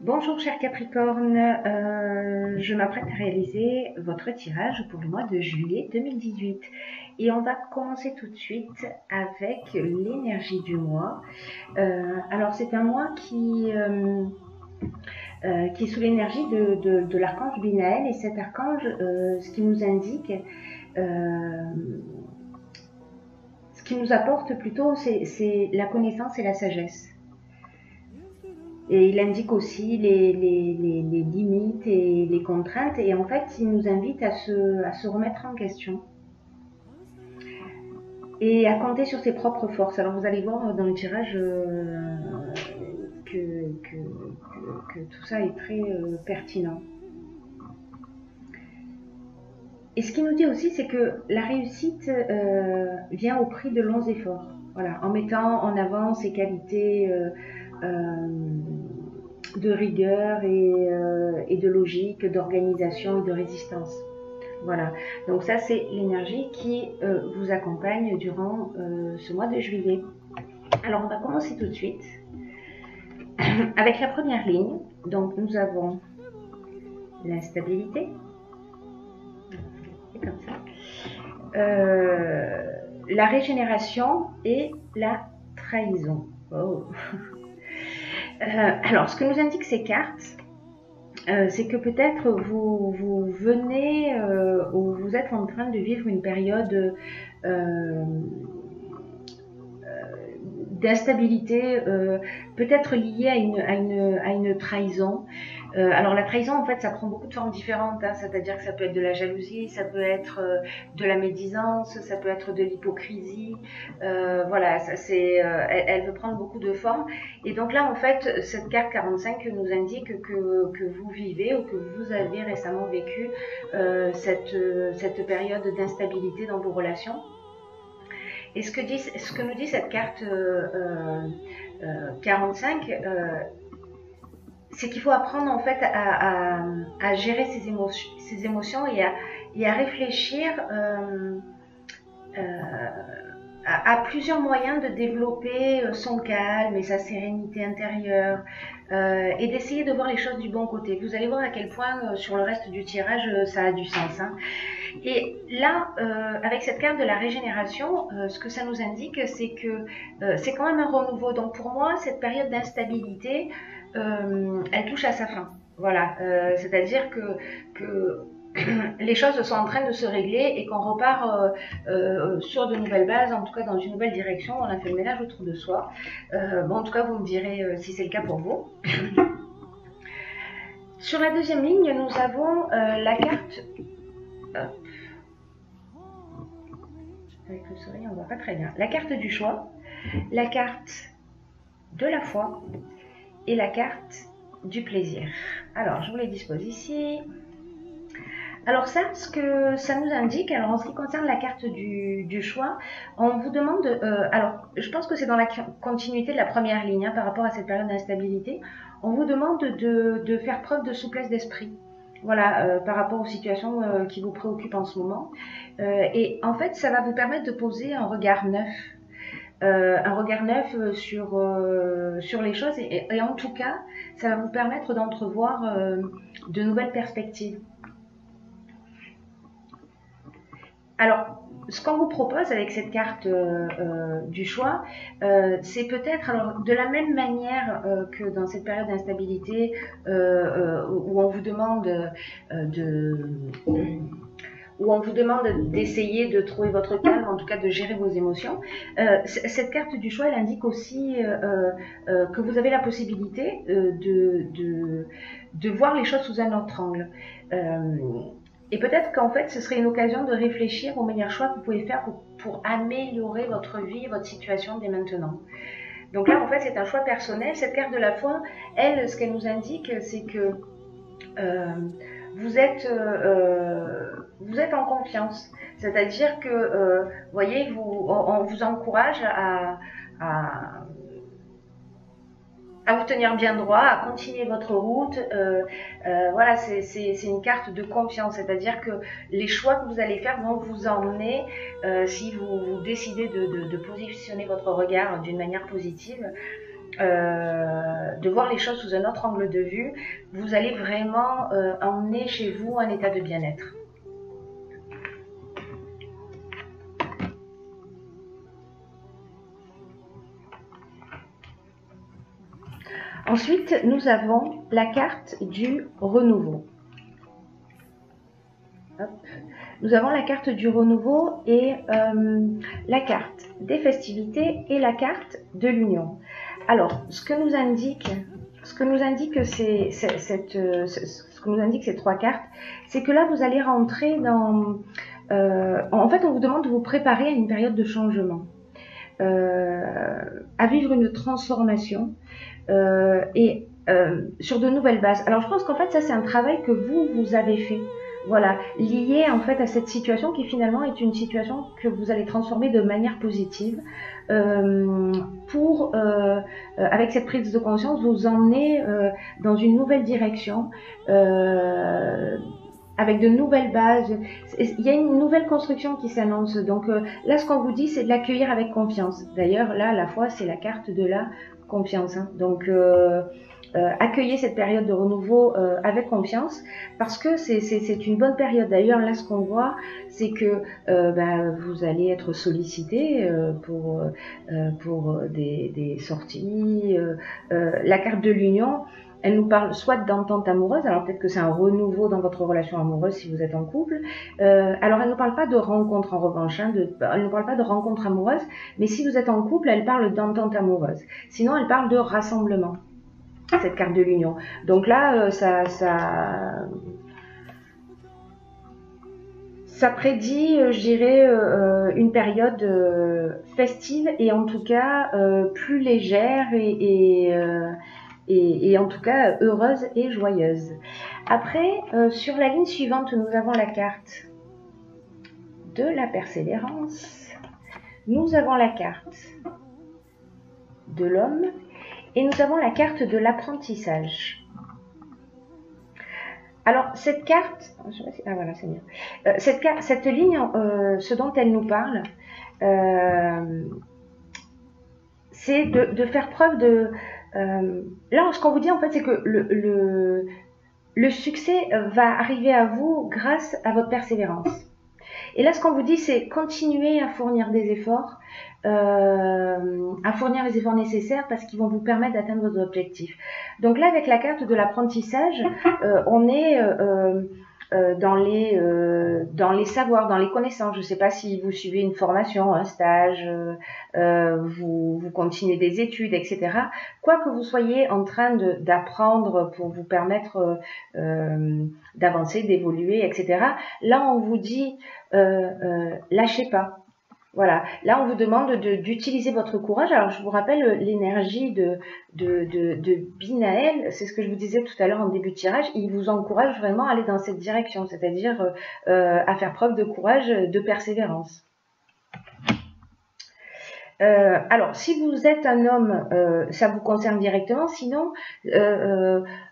Bonjour cher Capricorne, je m'apprête à réaliser votre tirage pour le mois de juillet 2018 et on va commencer tout de suite avec l'énergie du mois. Alors c'est un mois qui est sous l'énergie de l'archange Binaël, et cet archange, ce qui nous indique, ce qui nous apporte plutôt, c'est la connaissance et la sagesse. Et il indique aussi les limites et les contraintes, et en fait il nous invite à se remettre en question et à compter sur ses propres forces. Alors vous allez voir dans le tirage que tout ça est très pertinent. Et ce qu'il nous dit aussi, c'est que la réussite vient au prix de longs efforts. Voilà, en mettant en avant ses qualités de rigueur et de logique, d'organisation et de résistance. Voilà, donc ça c'est l'énergie qui vous accompagne durant ce mois de juillet. Alors on va commencer tout de suite avec la première ligne. Donc nous avons l'instabilité, comme ça, la régénération et la trahison. Oh. Alors ce que nous indiquent ces cartes, c'est que peut-être vous venez ou vous êtes en train de vivre une période d'instabilité, peut-être liée à une trahison. Alors la trahison, en fait, ça prend beaucoup de formes différentes, hein, c'est-à-dire que ça peut être de la jalousie, ça peut être de la médisance, ça peut être de l'hypocrisie, voilà, elle peut prendre beaucoup de formes. Et donc là, en fait, cette carte 45 nous indique que vous vivez ou que vous avez récemment vécu cette période d'instabilité dans vos relations. Et ce que nous dit cette carte 45, c'est qu'il faut apprendre en fait à gérer ses émotions et à réfléchir à plusieurs moyens de développer son calme et sa sérénité intérieure, et d'essayer de voir les choses du bon côté. Vous allez voir à quel point sur le reste du tirage ça a du sens, hein. Et là, avec cette carte de la régénération, ce que ça nous indique, c'est que c'est quand même un renouveau. Donc pour moi, cette période d'instabilité, elle touche à sa fin. Voilà, c'est-à-dire que les choses sont en train de se régler et qu'on repart sur de nouvelles bases, en tout cas dans une nouvelle direction. On a fait le ménage autour de soi. Bon, en tout cas, vous me direz si c'est le cas pour vous. Sur la deuxième ligne, nous avons la carte... Avec le soleil, on ne voit pas très bien. La carte du choix, la carte de la foi et la carte du plaisir. Alors, je vous les dispose ici. Alors ça, ce que ça nous indique, alors en ce qui concerne la carte du choix, on vous demande, alors je pense que c'est dans la continuité de la première ligne, hein, par rapport à cette période d'instabilité, on vous demande de faire preuve de souplesse d'esprit. Voilà, par rapport aux situations qui vous préoccupent en ce moment. Et en fait, ça va vous permettre de poser un regard neuf. Sur les choses, et en tout cas, ça va vous permettre d'entrevoir de nouvelles perspectives. Alors, ce qu'on vous propose avec cette carte du choix, c'est peut-être, alors de la même manière que dans cette période d'instabilité où on vous demande d'essayer de trouver votre calme, en tout cas de gérer vos émotions. Cette carte du choix, elle indique aussi que vous avez la possibilité de voir les choses sous un autre angle. Et peut-être qu'en fait, ce serait une occasion de réfléchir aux meilleurs choix que vous pouvez faire pour améliorer votre vie, votre situation dès maintenant. Donc là, en fait, c'est un choix personnel. Cette carte de la foi, elle, ce qu'elle nous indique, c'est que vous êtes en confiance. C'est-à-dire que, voyez, on vous encourage à vous tenir bien droit, à continuer votre route. Voilà, c'est une carte de confiance, c'est-à-dire que les choix que vous allez faire vont vous emmener, si vous décidez de positionner votre regard d'une manière positive, de voir les choses sous un autre angle de vue, vous allez vraiment emmener chez vous un état de bien-être. Ensuite, nous avons la carte du renouveau. Hop. Nous avons la carte du renouveau et la carte des festivités et la carte de l'union. Alors, ce que nous indique ces trois cartes, c'est que là, vous allez rentrer dans... en fait, on vous demande de vous préparer à une période de changement, à vivre une transformation et sur de nouvelles bases. Alors, je pense qu'en fait, ça, c'est un travail que vous avez fait. Voilà, lié en fait à cette situation qui finalement est une situation que vous allez transformer de manière positive pour, avec cette prise de conscience, vous emmener dans une nouvelle direction, avec de nouvelles bases. Il y a une nouvelle construction qui s'annonce. Donc là, ce qu'on vous dit, c'est de l'accueillir avec confiance. D'ailleurs, là, à la fois, c'est la carte de la confiance. Hein. Donc, accueillez cette période de renouveau avec confiance parce que c'est une bonne période. D'ailleurs, là, ce qu'on voit, c'est que vous allez être sollicité pour des sorties. La carte de l'union, elle nous parle soit d'entente amoureuse, alors peut-être que c'est un renouveau dans votre relation amoureuse si vous êtes en couple. Alors, elle ne parle pas de rencontre en revanche, hein, elle ne parle pas de rencontre amoureuse, mais si vous êtes en couple, elle parle d'entente amoureuse. Sinon, elle parle de rassemblement, cette carte de l'union. Donc là, ça prédit, je dirais, une période festive et en tout cas plus légère et en tout cas heureuse et joyeuse. Après, sur la ligne suivante, nous avons la carte de la persévérance. Nous avons la carte de l'homme et nous avons la carte de l'apprentissage. Alors, cette carte, ah voilà, c'est mieux. Cette ligne, ce dont elle nous parle, c'est de faire preuve de... là, ce qu'on vous dit, en fait, c'est que le succès va arriver à vous grâce à votre persévérance. Et là, ce qu'on vous dit, c'est continuer à fournir des efforts, à fournir les efforts nécessaires parce qu'ils vont vous permettre d'atteindre vos objectifs. Donc là, avec la carte de l'apprentissage, on est dans les savoirs, dans les connaissances. Je ne sais pas si vous suivez une formation, un stage, vous continuez des études, etc. Quoi que vous soyez en train d'apprendre pour vous permettre d'avancer, d'évoluer, etc. Là, on vous dit lâchez pas. Voilà, là on vous demande d'utiliser votre courage. Alors je vous rappelle l'énergie de Binaël, c'est ce que je vous disais tout à l'heure en début de tirage, il vous encourage vraiment à aller dans cette direction, c'est-à-dire à faire preuve de courage, de persévérance. Alors si vous êtes un homme, ça vous concerne directement, sinon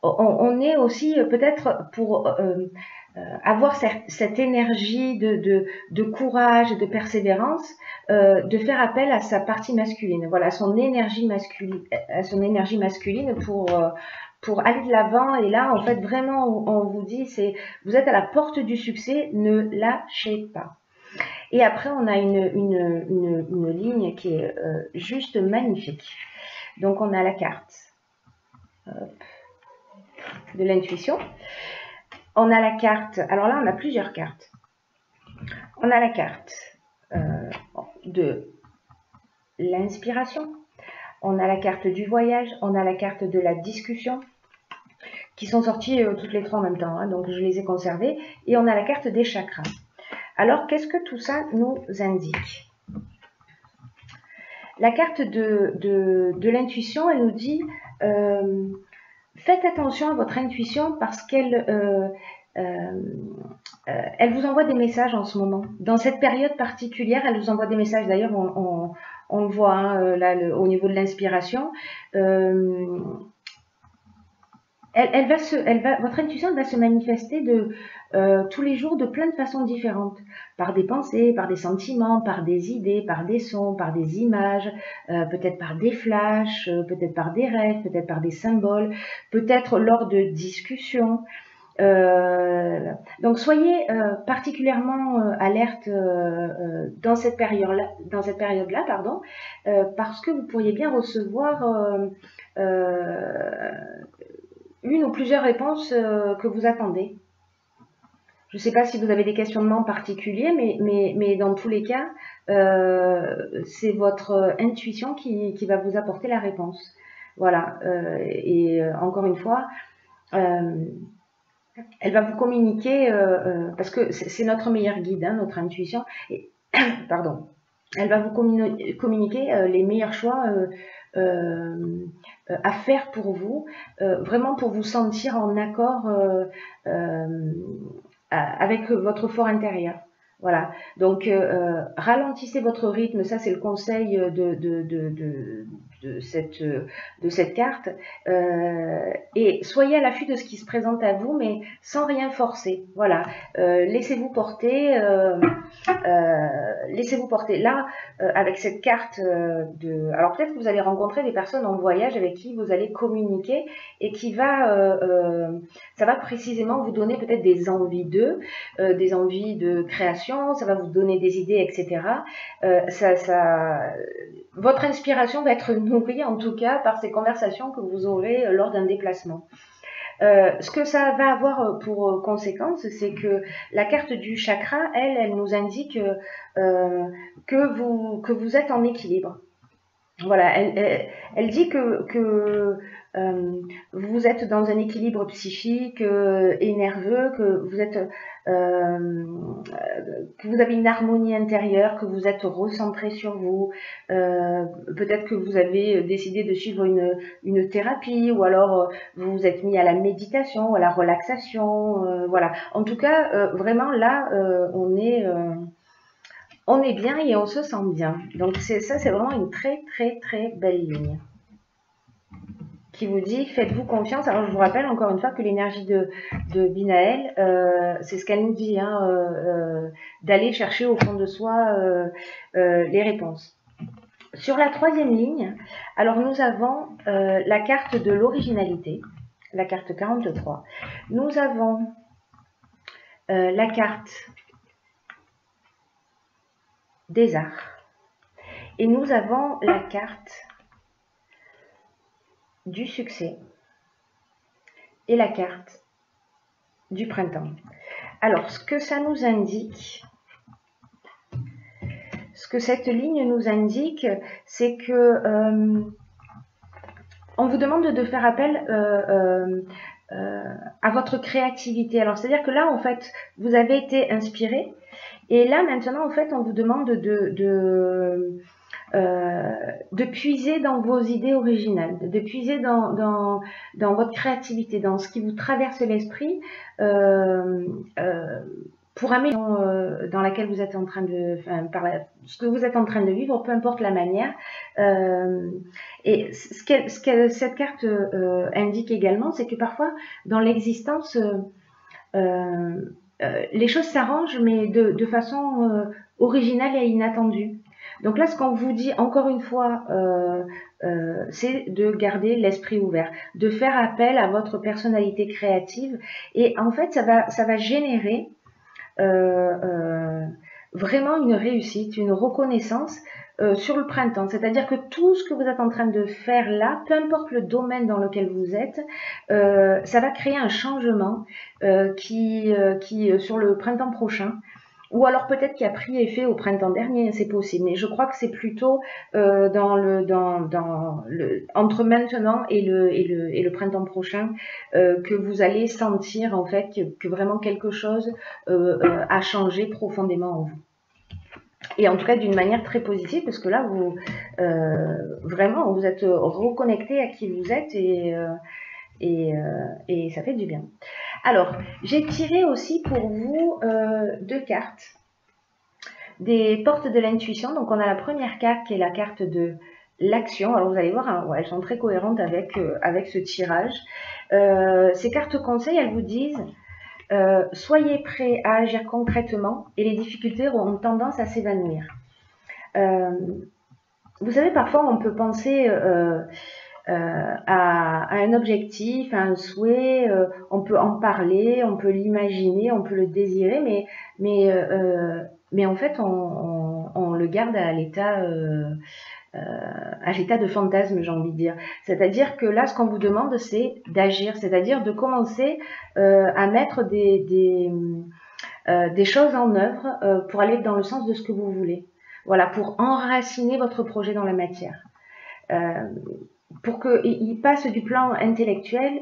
on est aussi peut-être pour... avoir cette énergie de courage et de persévérance, de faire appel à sa partie masculine, voilà, à son énergie masculine pour aller de l'avant. Et là, en fait, vraiment, on vous dit, vous êtes à la porte du succès, ne lâchez pas. Et après, on a une ligne qui est juste magnifique. Donc, on a la carte de l'intuition. On a la carte, alors là on a plusieurs cartes. On a la carte de l'inspiration, on a la carte du voyage, on a la carte de la discussion, qui sont sorties toutes les trois en même temps, hein, donc je les ai conservées, et on a la carte des chakras. Alors qu'est-ce que tout ça nous indique? La carte de l'intuition, elle nous dit... faites attention à votre intuition parce qu'elle elle vous envoie des messages en ce moment. Dans cette période particulière, elle vous envoie des messages. D'ailleurs, on le voit hein, là, au niveau de l'inspiration. Elle votre intuition va se manifester tous les jours de plein de façons différentes, par des pensées, par des sentiments, par des idées, par des sons, par des images, peut-être par des flashs, peut-être par des rêves, peut-être par des symboles, peut-être lors de discussions. Donc soyez particulièrement alerte dans cette période-là, pardon, parce que vous pourriez bien recevoir une ou plusieurs réponses que vous attendez. Je ne sais pas si vous avez des questionnements particuliers, mais dans tous les cas, c'est votre intuition qui va vous apporter la réponse. Voilà. Et encore une fois, elle va vous communiquer, parce que c'est notre meilleur guide, hein, notre intuition. Et, pardon. Elle va vous communiquer les meilleurs choix à faire pour vous, vraiment pour vous sentir en accord avec votre fort intérieur. Voilà, donc ralentissez votre rythme, ça c'est le conseil de cette carte, et soyez à l'affût de ce qui se présente à vous, mais sans rien forcer. Voilà, laissez-vous porter, laissez-vous porter. Là, avec cette carte alors peut-être que vous allez rencontrer des personnes en voyage avec qui vous allez communiquer et qui ça va précisément vous donner peut-être des envies d'eux, des envies de création. Ça va vous donner des idées, etc. Votre inspiration va être nourrie, en tout cas, par ces conversations que vous aurez lors d'un déplacement. Ce que ça va avoir pour conséquence, c'est que la carte du chakra, elle nous indique que vous êtes en équilibre. Voilà, elle dit que vous êtes dans un équilibre psychique et nerveux, que vous avez une harmonie intérieure, que vous êtes recentré sur vous. Peut-être que vous avez décidé de suivre une thérapie, ou alors vous vous êtes mis à la méditation, à la relaxation. Voilà. En tout cas, vraiment là, on est bien et on se sent bien. Donc ça, c'est vraiment une très très très belle ligne qui vous dit faites-vous confiance. Alors je vous rappelle encore une fois que l'énergie de Binaël, c'est ce qu'elle nous dit, hein, d'aller chercher au fond de soi les réponses. Sur la troisième ligne, alors nous avons la carte de l'originalité, la carte 43. Nous avons la carte des arts. Et nous avons la carte du succès et la carte du printemps. Alors, ce que ça nous indique, ce que cette ligne nous indique, c'est que on vous demande de faire appel à votre créativité. Alors, c'est-à-dire que là, en fait, vous avez été inspiré, et là, maintenant, en fait, on vous demande de puiser dans vos idées originales, de puiser dans votre créativité, dans ce qui vous traverse l'esprit, pour améliorer dans laquelle vous êtes en train ce que vous êtes en train de vivre, peu importe la manière. Et ce que cette carte indique également, c'est que parfois, dans l'existence, les choses s'arrangent, mais de façon originale et inattendue. Donc là, ce qu'on vous dit, encore une fois, c'est de garder l'esprit ouvert, de faire appel à votre personnalité créative. Et en fait, ça va générer vraiment une réussite, une reconnaissance sur le printemps. C'est-à-dire que tout ce que vous êtes en train de faire là, peu importe le domaine dans lequel vous êtes, ça va créer un changement qui sur le printemps prochain, ou alors peut-être qui a pris effet au printemps dernier, c'est possible. Mais je crois que c'est plutôt entre maintenant et le printemps prochain que vous allez sentir en fait que vraiment quelque chose a changé profondément en vous. Et en tout cas d'une manière très positive, parce que là, vraiment, vous êtes reconnecté à qui vous êtes, et ça fait du bien. Alors, j'ai tiré aussi pour vous 2 cartes des portes de l'intuition. Donc, on a la première carte qui est la carte de l'action. Alors, vous allez voir, hein, ouais, elles sont très cohérentes avec ce tirage. Ces cartes conseils, elles vous disent soyez prêts à agir concrètement et les difficultés auront tendance à s'évanouir. Vous savez, parfois on peut penser à un objectif, à un souhait, on peut en parler, on peut l'imaginer, on peut le désirer, mais en fait on le garde à l'état de fantasme, j'ai envie de dire. C'est-à-dire que là, ce qu'on vous demande, c'est d'agir, c'est-à-dire de commencer à mettre des choses en œuvre pour aller dans le sens de ce que vous voulez. Voilà, pour enraciner votre projet dans la matière. Pour qu'il passe du plan intellectuel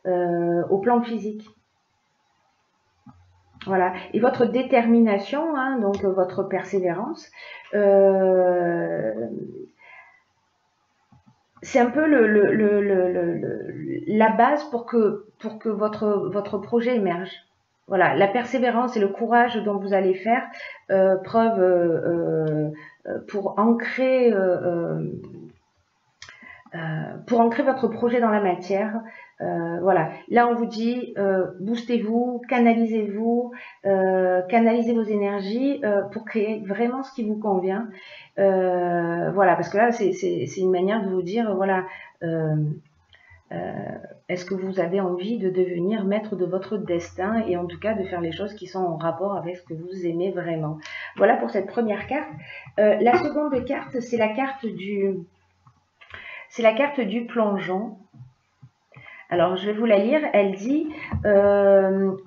au plan physique. Voilà. Et votre détermination, hein, donc votre persévérance, c'est un peu la base pour que votre projet émerge. Voilà, la persévérance et le courage dont vous allez faire preuve pour ancrer votre projet dans la matière. Voilà, là on vous dit boostez-vous, canalisez-vous, canalisez vos énergies pour créer vraiment ce qui vous convient. Voilà, parce que là c'est une manière de vous dire voilà, est-ce que vous avez envie de devenir maître de votre destin et en tout cas de faire les choses qui sont en rapport avec ce que vous aimez vraiment. Voilà pour cette première carte. La seconde carte, c'est la carte du plongeon. Alors, je vais vous la lire. Elle dit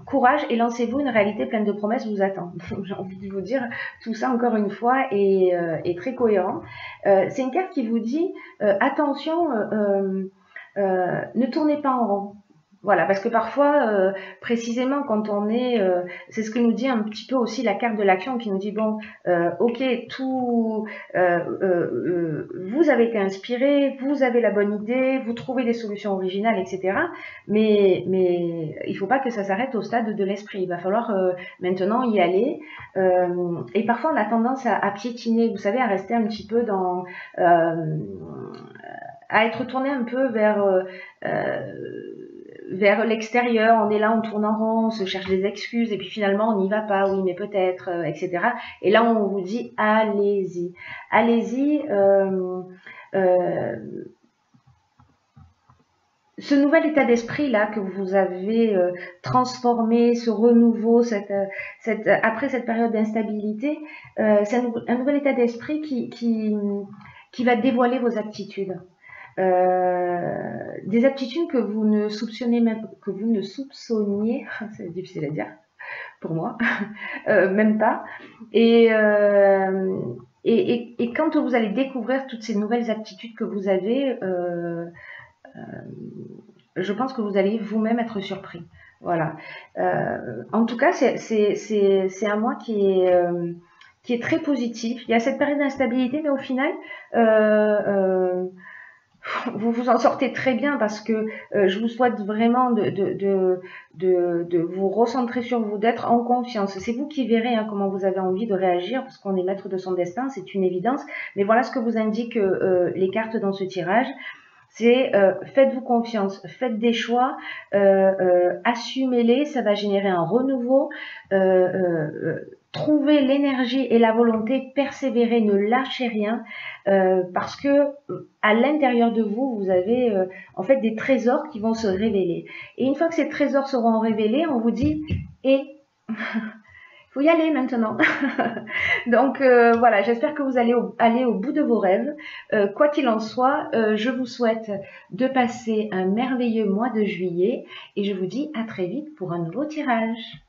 courage et lancez-vous, une réalité pleine de promesses vous attend. J'ai envie de vous dire, tout ça encore une fois est très cohérent. C'est une carte qui vous dit attention, ne tournez pas en rond. Voilà, parce que parfois, précisément quand on est, c'est ce que nous dit un petit peu aussi la carte de l'action qui nous dit bon, ok, vous avez été inspiré, vous avez la bonne idée, vous trouvez des solutions originales, etc. Mais il faut pas que ça s'arrête au stade de l'esprit. Il va falloir maintenant y aller. Et parfois on a tendance à piétiner, vous savez, à rester un petit peu dans, à être tourné un peu vers l'extérieur, on est là, on tourne en rond, on se cherche des excuses et puis finalement on n'y va pas, oui mais peut-être, etc. Et là on vous dit allez-y, allez-y. Ce nouvel état d'esprit là que vous avez transformé, ce renouveau, après cette période d'instabilité, c'est un nouvel état d'esprit qui va dévoiler vos aptitudes. Des aptitudes que vous ne soupçonniez c'est difficile à dire pour moi, même pas. Et quand vous allez découvrir toutes ces nouvelles aptitudes que vous avez, je pense que vous allez vous-même être surpris. Voilà. En tout cas, c'est un mois qui est très positif. Il y a cette période d'instabilité, mais au final, vous vous en sortez très bien parce que je vous souhaite vraiment de vous recentrer sur vous, d'être en confiance. C'est vous qui verrez hein, comment vous avez envie de réagir parce qu'on est maître de son destin, c'est une évidence. Mais voilà ce que vous indiquent les cartes dans ce tirage. C'est faites-vous confiance, faites des choix, assumez-les, ça va générer un renouveau. Trouvez l'énergie et la volonté, persévérez, ne lâchez rien, parce que à l'intérieur de vous, vous avez en fait des trésors qui vont se révéler. Et une fois que ces trésors seront révélés, on vous dit il faut y aller maintenant. Donc voilà, j'espère que vous allez aller au bout de vos rêves. Quoi qu'il en soit, je vous souhaite de passer un merveilleux mois de juillet et je vous dis à très vite pour un nouveau tirage.